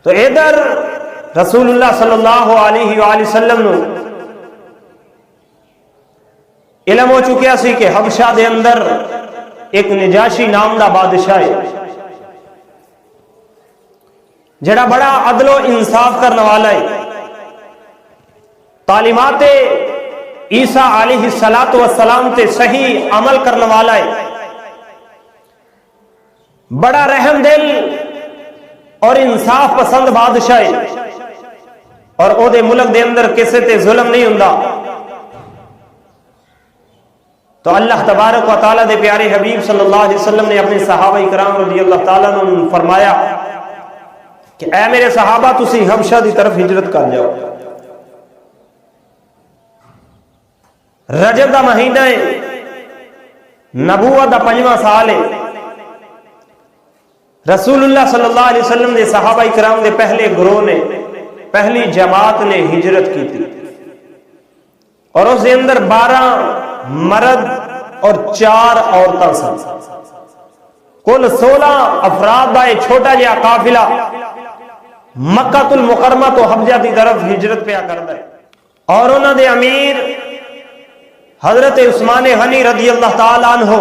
تو ادھر رسول اللہ صلی اللہ علیہ وآلہ وسلم نو علم ہو چکیا سی کہ حبشہ دے اندر ایک نجاشی نام دا بادشاہ ہے جڑا بڑا عدل و انصاف کرنے والا ہے، تعلیمات عیسیٰ علیہ السلام تے صحیح عمل کرنے والا ہے، بڑا رحم دل اور انصاف پسند بادشاہ ہے، اور او دے ملک دے اندر کسے تے ظلم نہیں ہوندا۔ تو اللہ تبارک و تعالیٰ دے پیارے حبیب صلی اللہ علیہ وسلم نے اپنے صحابہ کرام رضی اللہ تعالیٰ عنہ فرمایا کہ اے میرے صحابہ تسی حبشہ دی طرف ہجرت کر جاؤ۔ رجب دا مہینہ ہے، نبوت دا 5واں سال ہے، رسول اللہ صلی اللہ علیہ وسلم دے صحابہ کرام دے پہلے گروہ نے، پہلی جماعت نے ہجرت کی تھی، اور اس دے اندر 12 مرد اور 4 عورتیں سن، کل 16 افراد دا ایک چھوٹا جہا قافلہ مکہ المکرمہ تو حبشہ دی طرف ہجرت پہ کردا ہے، اور انہاں دے امیر حضرت عثمان غنی رضی اللہ تعالی عنہ،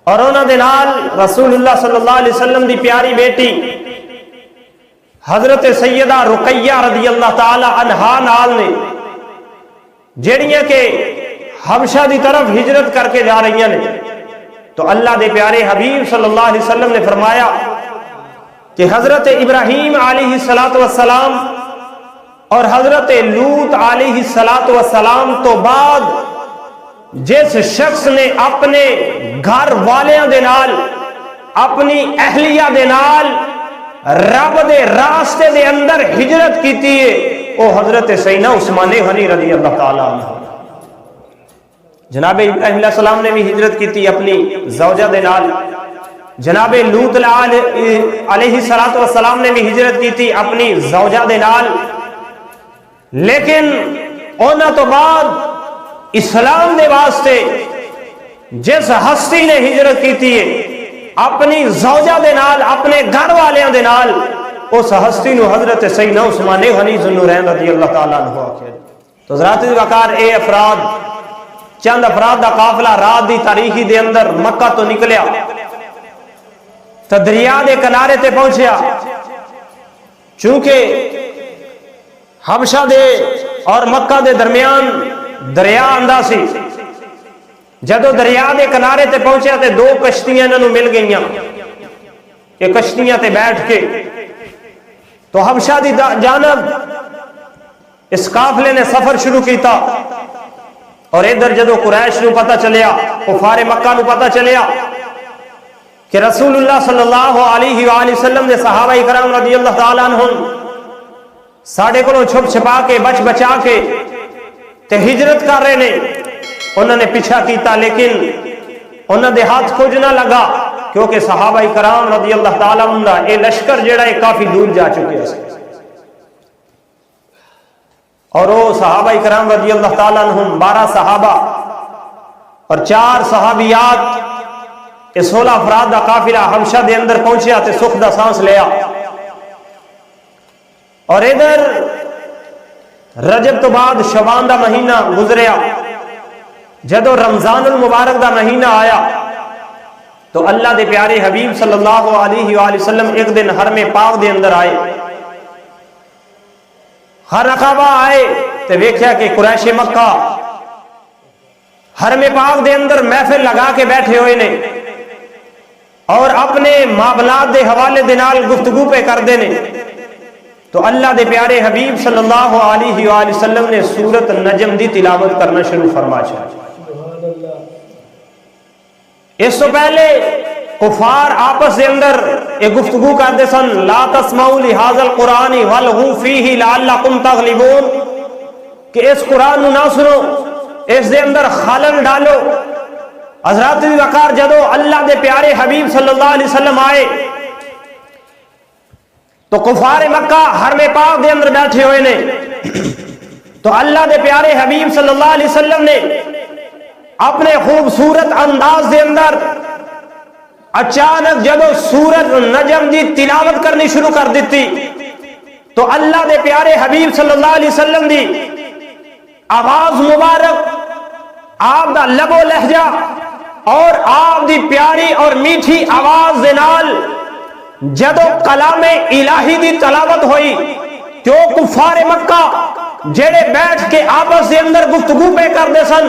اور انہاں دے نال رسول اللہ صلی اللہ علیہ وسلم دی پیاری بیٹی حضرت سیدہ رقیہ رضی اللہ تعالی عنہا نال نے، جڑیاں کہ حبشہ دی طرف ہجرت کر کے جا رہی ہیں۔ تو اللہ دے پیارے حبیب صلی اللہ علیہ وسلم نے فرمایا کہ حضرت ابراہیم علیہ السلام اور حضرت لوط علیہ السلام تو بعد جس شخص نے اپنے گھر والیاں دے نال، اپنی اہلیہ دے نال رب دے راستے دے اندر ہجرت کیتی ہے، وہ حضرت سیدنا عثمان غنی رضی اللہ تعالی عنہ۔ جناب ابراہیم علیہ السلام نے بھی ہجرت کی تھی اپنی زوجہ دے نال، جناب لوط علیہ السلام نے بھی ہجرت کی تھی اپنی زوجہ دے نال، لیکن انہاں تو بعد اسلام دے واسطے جس ہستی نے ہجرت کی تھی اپنی زوجہ دے نال، اپنے گھر والیاں دے نال، اس ہستی نو حضرت سیدنا عثمان غنی ذوالنورین رضی اللہ تعالیٰ عنہ آکھیا۔ تو ذرات وقار اے افراد، چند افراد دا قافلہ رات دی تاریخی دے اندر مکہ تو نکلیا، تو دریا دے کنارے تے پہنچیا، چونکہ حبشہ دے اور مکہ دے درمیان دریا آندا سی۔ جدو دریا دے کنارے تے پہنچیا تے 2 کشتیاں انہوں مل گئیاں، یہ کشتیاں تے بیٹھ کے تو حبشہ دی جانب اس قافلے نے سفر شروع کیتا، اور ادھر جدو قریش نو پتہ چلیا، کفار مکہ نو پتہ چلیا کہ رسول اللہ صلی اللہ علیہ وآلہ وسلم دے صحابہ کرام رضی اللہ تعالیٰ عنہم ساڑھے کو چھپ چھپا کے بچ بچا کے تے ہجرت کر رہے نے، انہوں نے پیچھا کیتا، لیکن انہوں دے ہاتھ کچھ نہ لگا، کیونکہ صحابہ کرام رضی اللہ تعالیٰ عنہ اے لشکر جڑا ہے کافی دور جا چکے ہیں، اور وہ صحابہ کرام رضی اللہ تعالیٰ عنہم 12 صحابہ اور 4 صحابیات، یہ 16 افراد دا قافلہ حبشہ دے اندر پہنچیا تے سکھ دا سانس لیا۔ اور ادھر رجب تو بعد شعبان دا مہینہ گزریا، جدو رمضان المبارک دا مہینہ آیا تو اللہ دے پیارے حبیب صلی اللہ علیہ وآلہ وسلم ایک دن حرم پاک دے اندر آئے، ہر رقابہ آئے تو ویکھیا کہ قریش مکہ حرم پاک دے اندر محفل لگا کے بیٹھے ہوئے نے، اور اپنے معاملات دے حوالے دے نال گفتگو پہ کر دے نے۔ تو اللہ دے پیارے حبیب صلی اللہ علیہ وآلہ وسلم نے سورت نجم دی تلاوت کرنا شروع فرما چھوڑا۔ اس تو پہلے کفار آپس دے اندر ایک گفتگو کرتے سن، لا تسمعوا لہذا القرآن والغوا فیہ لعلکم تغلبون، کہ اس قرآن نو نہ سنو، اس دے اندر خلل ڈالو۔ حضرات وقار جدو اللہ دے پیارے حبیب صلی اللہ علیہ وسلم آئے تو کفار مکہ حرم پاک دے اندر بیٹھے ہوئے نے، تو اللہ دے پیارے حبیب صلی اللہ علیہ وسلم نے اپنے خوبصورت انداز دے اندر اچانک جدو سورت نجم دی تلاوت کرنی شروع کر دیتی تو اللہ دے پیارے حبیب صلی اللہ علیہ وسلم دی آواز مبارک، آپ دا لب و لہجہ اور آپ دی پیاری اور میٹھی آواز دے نال جدو کلام الہی دی تلاوت ہوئی تو کفار مکہ جڑے بیٹھ کے آپس دے اندر گفتگو پہ کردے سن،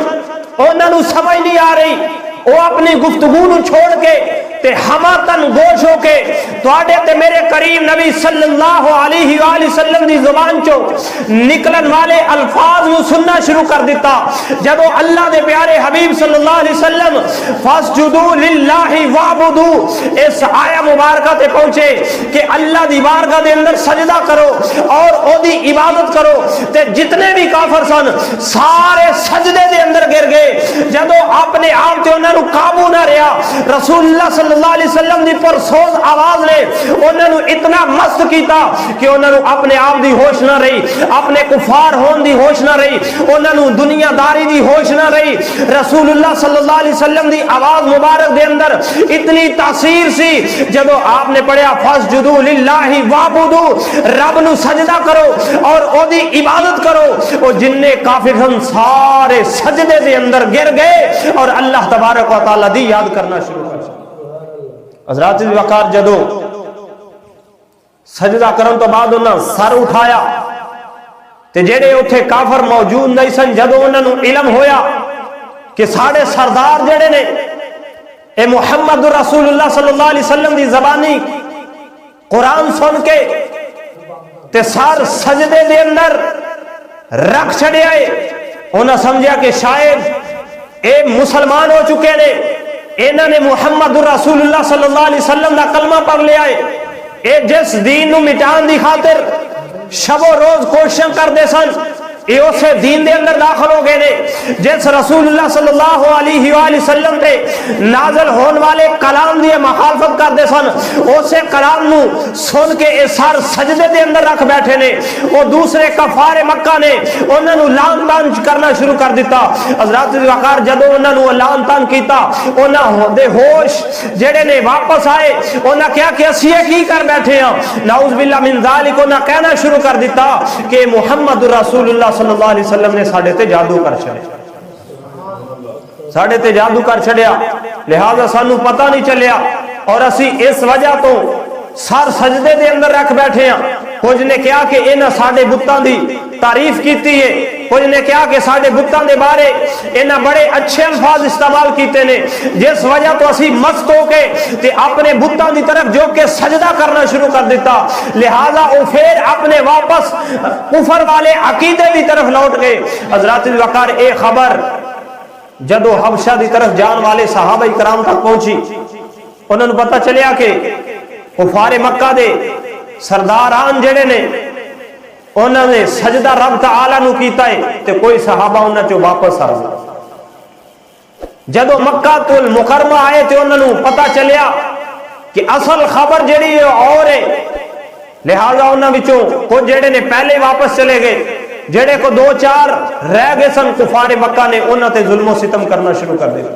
انہاں نوں سمجھ نہیں آ رہی، وہ اپنی گفتگو نوں چھوڑ کے تے ہماتن گوش ہو کے تواڈے تے میرے کریم نبی صلی اللہ علیہ وآلہ وسلم دی زبان چو نکلن والے الفاظ نو سننا شروع کر دیتا۔ جدو اللہ دے پیارے حبیب صلی اللہ علیہ وسلم فاسجدوا للہ وعبدوا اس آیہ مبارکہ تے پہنچے کہ اللہ دی بارگاہ دے اندر سجدہ کرو اور او دی عبادت کرو، تے جتنے بھی کافر سن سارے سجدے دے اندر گر گئے۔ جدو اپنے آپ تے انہاں نو قابو نہ رہا، رسول اللہ صلی اللہ علیہ وسلم دی پرسوز آواز نے انہوں نے اتنا مست کیتا کہ انہوں نے اپنے آپ دی ہوش نہ رہی، اپنے کفار ہون دی ہوش نہ رہی، انہوں نے دنیا داری دی ہوش نہ رہی۔ رسول اللہ صلی اللہ علیہ وسلم دی آواز مبارک دے اندر اتنی تاثیر سی، جب آپ نے پڑھا فاسجدوا للہ وعبدوا، رب نو سجدہ کرو اور او دی عبادت کرو، وہ جننے کافر ہن سارے سجدے دے اندر گر گئے اور اللہ تبارک و تعالی دی یاد کرنا شروع کر۔ حضرات وقار جدو سجدہ کرن تو بعد انہاں سر اٹھایا تے جڑے اتھے کافر موجود نہیں سن، جدو انہاں نو علم ہویا کہ ساڑے سردار جڑے نے اے محمد رسول اللہ صلی اللہ علیہ وسلم دی زبانی قرآن سن کے تے سار سجدے دے اندر رکھ چھڑے آئے، انہاں سمجھا کہ شاید اے مسلمان ہو چکے نے، انہوں نے محمد رسول اللہ صلی اللہ علیہ وسلم دا کلمہ پڑھ لیا ہے، اے جس دین نو مٹان دی خاطر شب و روز کوششیں کر دے سن، اے اسے دین دے اندر داخل ہو گئے نے، جس رسول اللہ صلی اللہ علیہ وآلہ وسلم تے نازل ہون والے کلام دی مخالفت کر دے سن، اسے کلام نو سن کے اے سار سجدے دے اندر رکھ بیٹھے نے۔ وہ دوسرے کفار مکہ نے انہاں نو لعن تان کرنا شروع کر دیتا۔ حضرات وقار جدو انہاں نو لعن تان کیتا، انہاں دے ہوش جڑے نے واپس آئے، انہاں کیا کہ اسی کی کر بیٹھے ہیں، نعوذ باللہ من ذالک، انہاں کہنا شروع کر دیتا کہ محمد رسول اللہ صلی اللہ علیہ وسلم نے ساڑھے تے جادو کر چھڑیا، ساڑھے تے جادو کر چھڑیا، لہذا سانو پتہ نہیں چلیا، اور اسی اس وجہ تو سر سجدے دے اندر رکھ بیٹھے ہیں۔ کچھ نے کیا کہ انہاں ساڑھے بتاں دی تعریف کیتی ہے، کچھ نے کیا کہ ساڑھے بتاں دے بارے انہاں بڑے اچھے الفاظ استعمال کیتے نے، جس وجہ تو اسی مست ہو کے تے اپنے بتاں دی طرف جو کہ سجدہ کرنا شروع کر دیتا، لہذا وہ پھر اپنے واپس کفر والے عقیدے دی طرف لوٹ گئے۔ حضرات وقار اے خبر جدو حبشہ دی طرف جان والے صحابہ کرام تک پہنچی، انہوں نے پتہ چلیا کہ کفار مکہ دے سرداران جڑے نے انہوں نے سجدہ رب تعالیٰ نو کیتا ہے، تے کوئی صحابہ انہوں چو واپس آ رہا۔ جدو مکہ تو المکرمہ آئے تے انہوں نے پتہ چلیا کہ اصل خبر جڑی ہے اور ہے، لہذا انہوں وچوں کچھ جڑے نے پہلے واپس چلے گئے، جڑے کو دو چار رہ گئے سن کفار مکہ نے انہوں تے ظلم و ستم کرنا شروع کر دیا۔